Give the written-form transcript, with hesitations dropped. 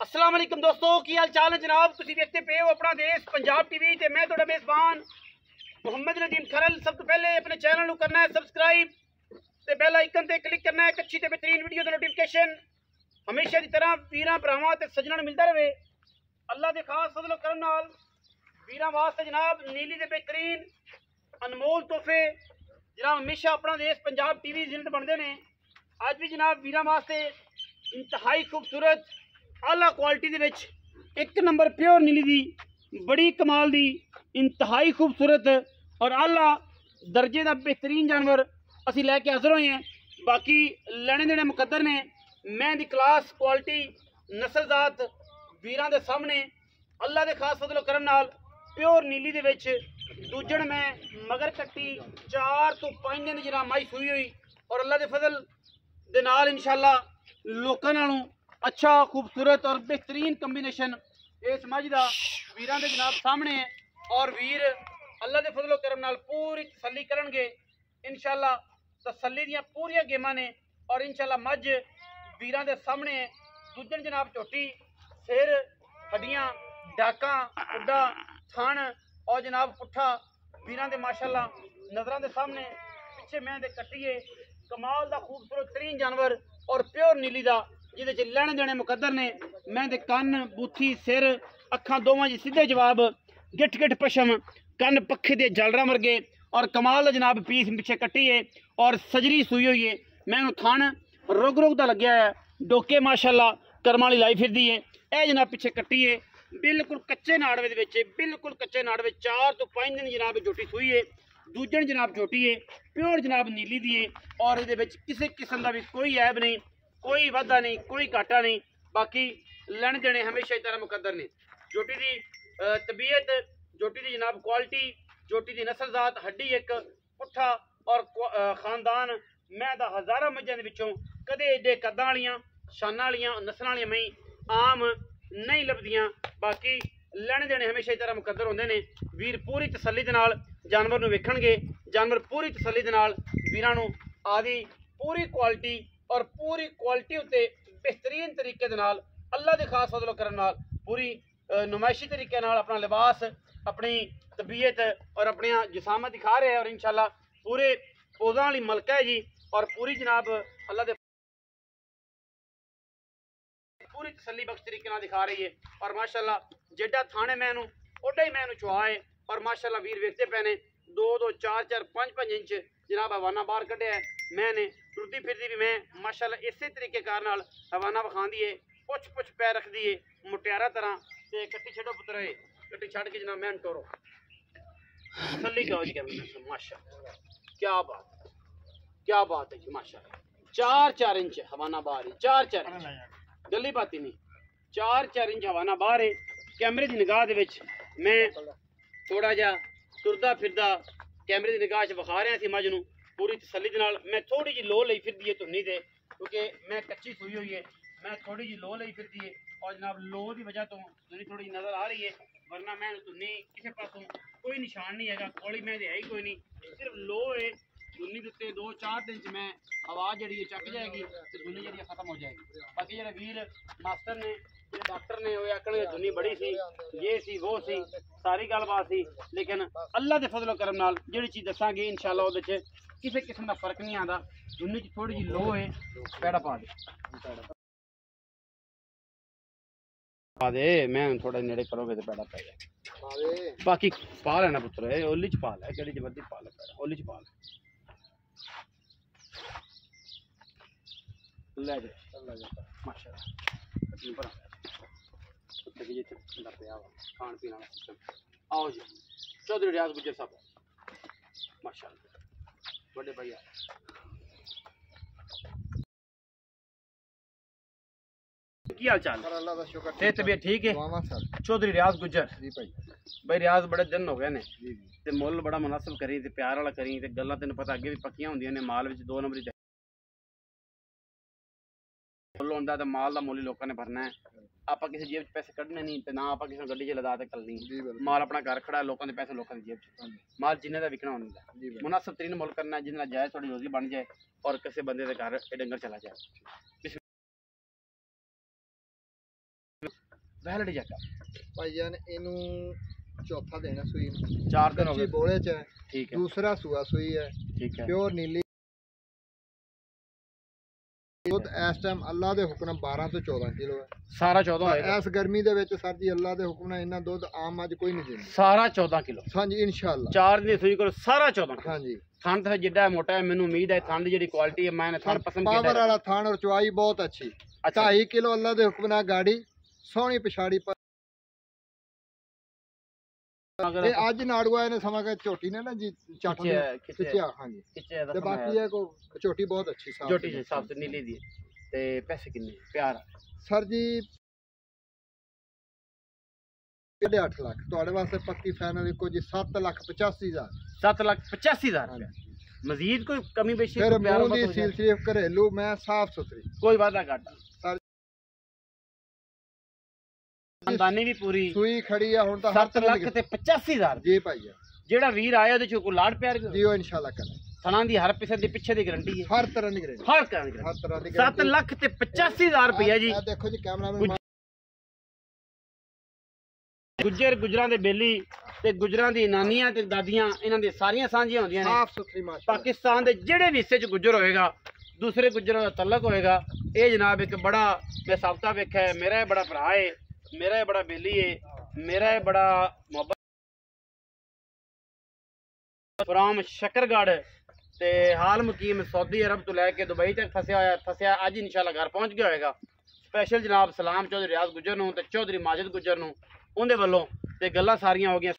अस्सलाम वालेकुम दोस्तों, की हाल चाल है जनाब। तुम देखते पे हो अपना देश पंजाब टीवी ते मैं तुहाडा मेज़बान मुहम्मद नदीम खरल। सब तो पहले अपने चैनल को करना है सब्सक्राइब ते बेल आइकन ते क्लिक करना है। एक अच्छी ते बेहतरीन वीडियो दा नोटिफिकेशन हमेशा की तरह वीरां भरावां ते सज्जणां नूं मिलदा रहे। अल्लाह दे खास फजल करम नाल वीरां वास्ते जनाब नीली दे बेहतरीन अनमोल तोहफे जनाब हमेशा अपना देश पंजाब टीवी जिंद बनते हैं। अज भी जनाब वीरां वास्ते इंतहाई खूबसूरत आला क्वालिटी दे विच एक नंबर प्योर नीली दी बड़ी कमाल दी इंतहाई खूबसूरत और आला दर्जे का बेहतरीन जानवर असी लैके हाजिर होए हैं। बाकी लैने देने मुकद्दर ने। मैं दी क्लास क्वालिटी नस्लजात वीरां दे सामने अल्लाह दे खास फजलो करम नाल प्योर नीली दे विच दूजण मैं मगर कट्टी 4 तो 5 दिन जनाब माई सूई हुई और अल्लाह दे फजल दे नाल इंशाअल्लाह लोकां नालों अच्छा खूबसूरत और बेहतरीन कॉम्बिनेशन इस मझ का वीरां दे जनाब सामने है। और वीर अल्लाह दे फजलो करम नाल पूरी तसल्ली करनगे इंशाअल्लाह। तसल्ली दियां पूरियां गेमां ने और इंशाअल्लाह मझ वीरां दे सामने है। दूजन जनाब झोटी सिर हड्डियां डाका उड्डा थन और जनाब पुट्ठा वीरां दे माशाअल्लाह नजरां दे सामने। पिछे मैं दे कट्टिए कमाल दा खूबसूरत तरीन जानवर और प्योर नीली दा जिहदे च लैने देने मुकद्दर ने। मैं दे कन्न बूथी सिर अखां दोवां जी सीधे जवाब गिठ गिठ पशम कन्न पक्खे दे जालरां वर्गे और कमाल दा जनाब पीस पिछे कट्टी है और सजरी सूई हुई है। मैं थान रुग रुग दा लग्या है डोके माशाअल्लाह करम वाली लाई फिरदी है। यह जनाब पिछे कट्टी है बिल्कुल कच्चे नाड़वे दे विच बिल्कुल कच्चे नाड़वे 4 तो 5 दिन जनाब झोटी सूई है। दूजन जनाब झोटी है प्योर जनाब नीली दी है और ये किसी किस्म का भी कोई ऐब नहीं, कोई वाधा नहीं, कोई घाटा नहीं। बाकी लैने देने हमेशा ही तरह मुकद्दर ने। झोटी की तबीयत झोटी की जनाब क्वालिटी झोटी की नस्लजात हड्डी एक पुट्ठा और खानदान मैं दा हज़ारा मझां दे विचों कदे एडे कद्दां वालियां शानां वालियां नस्लां वालियां मई आम नहीं लभदियां। बाकी लैने देने हमेशा ही तरह मुकद्दर होंदे ने। वीर पूरी तसल्ली दे नाल जानवर नूं वेखणगे। जानवर पूरी तसल्ली दे नाल वीरां नूं आदि पूरी क्वालिटी और पूरी क्वालिटी उत्ते बेहतरीन तरीके दे नाल अल्लाह दे खास फजलो करम नाल पूरी नुमाइशी तरीके नाल अपना लिबास अपनी तबीयत और अपने जिसामत दिखा रहे हैं और इंशाअल्लाह पूरे पोज़ां वाली मलका है जी और पूरी जनाब अल्लाह दे पूरी तसल्ली बख्श तरीके नाल दिखा रही है। और माशाअल्लाह जेडा थाने मैनू ओडा ही मैनू चुआए और माशाअल्लाह वीर वेखते पे ने 2-2 4-4 5-5 इंच जनाब हवाना बाहर कढ़िया है। मैंने टुरदी फिरदी भी मैं माशाअल्लाह इस तरीके कार नाल हवाना विखांदी है पुछ पुछ पैर रखदी है मुटियारा तरह ते कट्टी छड्डो पुत्र है कट्टी छड़ के जनाब मैन टोरो तसल्ली करो जी। माशाअल्लाह क्या बात है जी माशाअल्लाह 4-4 इंच हवाना बाहर है 4-4 इंच गली बाती नहीं 4-4 इंच हवाना बाहर है। कैमरे की निगाह दे विच मैं थोड़ा जा तुरदा फिरदा कैमरे की निगाह च विखा रहा सी मझ नूं पूरी तसल्ली दे नाल। मैं थोड़ी जी लो लई फिरदी है धुन्नी दे क्योंकि मैं कच्ची सूई हुई है। मैं थोड़ी जी लो लई फिरदी है और जनाब लो की वजह तो धुनी थोड़ी नज़र आ रही है वरना मैं धुन्नी किसी पासों कोई निशान नहीं है कोली मैं है ही कोई नहीं सिर्फ लो है। धुन्नी के उत्ते 2-4 दिन च मैं आवाज़ जी चक जाएगी तो धुनी जी खत्म हो जाएगी। बाकी जो वीर मास्टर ने जो डॉक्टर ने वो आखन धुनी बड़ी सी ये सी वो सी सारी गलबात सी लेकिन अल्लाह के फजलो करम नाल जी चीज़ दसांगे इंशाअल्लाह वो किसी किस्म का फर्क नहीं आता। धुनी च थोड़ी जी लो है पैड़ा पा दे मैं थोड़ा नेड़े करोगे तो पैड़ा पै जाए। बाकी पा लेना पुत्र ओली च पा लै कि जबरदी पा लै पैड़ा ओली च पा लै माशाअल्लाह खान पीन वाला सिस्टम आओ जी चौधरी रियाज गुजर साहब माशाअल्लाह बड़े भैया की हाल चाल है तबीयत ठीक है। चौधरी रियाज गुजर भाई रियाज बड़े दिन हो गए ने ते मुल बड़ा मुनासिब करी ते प्यार वाला करी ते गल्लां तेन पता अगे भी पक्कियां होंदियां ने माल विच 2 नंबरी मुल होंदा ते माल दा मुल लोकां ने भरना है। आपां किसी जेब च पैसे कड्ढने नहीं ते ना आपां किसी गड्डी च लदा ते कलनी माल अपना घर खड़ा है लोकां दे पैसे लोकां दी जेब च माल जिन्ने दा विकना होंदा मुनासिब तरीन मुल करना जिन्ना जायज़ थोड़ी रोजी बन जाए और किसी बंदे दे घर डंगर चला जाए। ਵੈਲਿਡ ਜੱਗਾ ਭਾਈਜਾਨ ਇਹਨੂੰ ਚੌਥਾ ਦੇਣਾ ਸੂਈ 4 ਦਿਨ ਹੋ ਕੱਚੀ ਗਏ। ਬੋਲੇ ਚ ਹੈ, ਠੀਕ ਹੈ ਦੂਸਰਾ ਸੂਆ ਸੂਈ ਹੈ, ਠੀਕ ਹੈ ਪਿਓਰ ਨੀਲੀ ਦੁੱਧ ਇਸ ਟਾਈਮ ਅੱਲਾ ਦੇ ਹੁਕਮ ਨਾਲ 12 ਤੋਂ 14 ਕਿਲੋ ਹੈ। ਸਾਰਾ 14 ਹੋਏਗਾ ਇਸ ਗਰਮੀ ਦੇ ਵਿੱਚ ਸਰ ਜੀ ਅੱਲਾ ਦੇ ਹੁਕਮ ਨਾਲ ਇੰਨਾ ਦੁੱਧ ਆਮ ਅੱਜ ਕੋਈ ਨਹੀਂ ਦਿੰਦਾ। ਸਾਰਾ 14 ਕਿਲੋ ਹਾਂਜੀ ਇਨਸ਼ਾਅੱਲਾ 4 ਦਿਨ ਦੀ ਸੂਈ ਕਰੋ ਸਾਰਾ 14 ਕਿਲੋ। ਹਾਂਜੀ ਥਣ ਤਾਂ ਜਿੱਡਾ ਮੋਟਾ ਹੈ ਮੈਨੂੰ ਉਮੀਦ ਹੈ ਥਣ ਦੀ ਜਿਹੜੀ ਕੁਆਲਿਟੀ ਹੈ ਮੈਂ ਥਣ ਪਸੰਦ ਕੀਤਾ ਪਾਵਰ ਵਾਲਾ ਥਾਣ ਔਰ ਚਵਾਈ ਬਹੁਤ ਅੱਛੀ। 2.5 ਕਿਲੋ ਅੱਲਾ ਦੇ ਹੁਕਮ ਨਾਲ ਗਾੜੀ ਸੋਹਣੀ ਪਿਛਾੜੀ ਪਰ ਇਹ ਅੱਜ ਨਾੜੂਆ ਇਹਨੇ ਸਮਾਂ ਕਿ ਝੋਟੀ ਨੇ ਨਾ ਜੀ ਚੱਟ ਖਿੱਚਿਆ ਹਾਂਜੀ ਤੇ ਬਾਕੀ ਇਹ ਕੋ ਝੋਟੀ ਬਹੁਤ ਅੱਛੀ ਸਾਫ ਝੋਟੀ ਜੀ ਸਾਫ ਨੀਲੀ ਦੀ ਤੇ ਪੈਸੇ ਕਿੰਨੇ ਪਿਆਰ ਸਰ ਜੀ 8.5 ਲੱਖ ਤੁਹਾਡੇ ਵਾਸਤੇ ਪੱਕੀ ਫਾਈਨਲ ਇੱਕੋ ਜੀ 7,85,000 7,85,000 ਰੁਪਏ ਮਜ਼ੀਦ ਕੋਈ ਕਮੀ ਬੇਸ਼ੀ ਫਿਰ ਮੂੰਹ ਦੀ ਸੀਲ ਸਿਰਫ ਘਰੇਲੂ ਮੈਂ ਸਾਫ ਸੁਥਰੀ ਕੋਈ ਵਾਦਾ ਘਾਟਾ ਖਾਨਦਾਨੀ ਵੀ ਪੂਰੀ ਸੂਈ ਖੜੀ ਆ ਹੁਣ ਤਾਂ 7,85,000 ਜੀ ਭਾਈ ਜਿਹੜਾ ਵੀਰ ਆਇਆ ਉਹਦੇ ਚ ਕੋਈ ਲਾੜ ਪਿਆਰ ਜੀ ਉਹ ਇਨਸ਼ਾਅੱਲਾ ਕਰਾਂ ਥਣਾਂ ਦੀ ਹਰ ਪਿਛੇ ਦੀ ਪਿੱਛੇ ਦੀ ਗਾਰੰਟੀ ਹੈ ਹਰ ਤਰ੍ਹਾਂ ਦੀ ਗਰੰਟੀ ਹਰ ਤਰ੍ਹਾਂ ਦੀ 7,85,000 ਰੁਪਏ ਜੀ ਆ ਦੇਖੋ ਜੀ ਕੈਮਰਾਮੈਨ ਗੁੱਜਰਾਂ ਦੇ ਬੇਲੀ ਤੇ ਗੁੱਜਰਾਂ ਦੀ ਨਾਨੀਆਂ ਤੇ ਦਾਦੀਆਂ ਇਹਨਾਂ ਦੀ ਸਾਰੀਆਂ ਸਾਂਝੀਆਂ ਹੁੰਦੀਆਂ ਨੇ ਸਾਫ ਸੁਥਰੀ ਮਾਸ਼ਾਅੱਲਾ। ਪਾਕਿਸਤਾਨ ਦੇ ਜਿਹੜੇ ਵੀ ਹਿੱਸੇ 'ਚ ਗੁੱਜਰ ਹੋਏਗਾ ਦੂਸਰੇ ਗੁੱਜਰਾਂ ਦਾ ਤਲਕ ਹੋਏਗਾ ਇਹ ਜਨਾਬ ਇੱਕ ਬੜਾ ਮੈਂ ਸਾਬਤਾ ਵੇਖਿਆ ਮੇਰਾ ਇਹ ਬੜਾ ਭਰਾ ਹੈ ਮੇਰਾ ਇਹ ਬੜਾ ਬੇਲੀ ਹੈ ਮੇਰਾ ਇਹ ਬੜਾ ਮੁਹੱਬਤ ਫਰਾਮ ਸ਼ਕਰਗੜ੍ਹ ਤੇ ਹਾਲ ਮੁਕੀਮ ਸਊਦੀ ਅਰਬ ਤੋਂ ਲੈ ਕੇ ਦੁਬਈ ਤੱਕ ਫਸਿਆ ਅੱਜ ਇਨਸ਼ਾਅੱਲਾ ਘਰ ਪਹੁੰਚ ਗਿਆ ਹੋਏਗਾ। ਸਪੈਸ਼ਲ ਜਨਾਬ ਸਲਾਮ ਚੌਧਰੀ ਰਿਆਜ਼ ਗੁੱਜਰ ਨੂੰ ਤੇ ਚੌਧਰੀ ਮਾਜਿਦ ਗੁੱਜਰ ਨੂੰ ਉਹਦੇ ਵੱਲੋਂ ਤੇ ਗੱਲਾਂ ਸਾਰੀਆਂ ਹੋ ਗਈਆਂ।